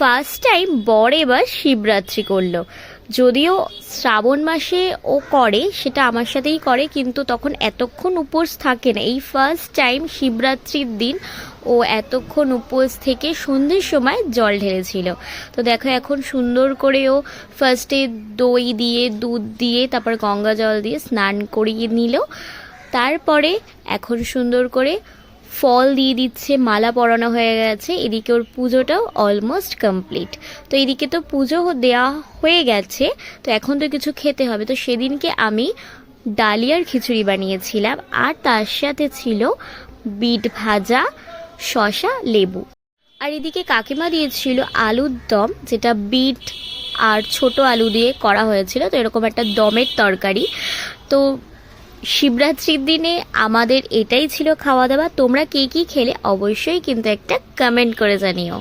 First time বর এবার শিবরাত্রি করলো। যদিও শ্রাবণ মাসে ও করে, সেটা আমার সাথেই করে, কিন্তু তখন এতক্ষণ উপোস থাকে না। এই ফার্স্ট টাইম শিবরাত্রির দিন ও এতক্ষণ উপোস থেকে সন্ধ্যের সময় জল ঢেলেছিল। তো দেখো এখন সুন্দর করে ও ফার্স্টে দই দিয়ে, দুধ দিয়ে, তারপর গঙ্গা জল দিয়ে স্নান করিয়ে নিল। তারপরে এখন সুন্দর করে ফল দিয়ে দিচ্ছে, মালা পরানো হয়ে গেছে। এদিকে ওর পুজোটাও অলমোস্ট কমপ্লিট। তো এদিকে তো পুজো দেওয়া হয়ে গেছে, তো এখন তো কিছু খেতে হবে। তো সেদিনকে আমি ডালিয়ার খিচুড়ি বানিয়েছিলাম, আর তার সাথে ছিল বিট ভাজা, শসা, লেবু। আর এদিকে কাকিমা দিয়েছিল আলুর দম, যেটা বিট আর ছোট আলু দিয়ে করা হয়েছিল। তো এরকম একটা দমের তরকারি। তো শিবরাত্রির দিনে আমাদের এটাই ছিল খাওয়া দাওয়া। তোমরা কে কী খেলে অবশ্যই কিন্তু একটা কমেন্ট করে জানিও।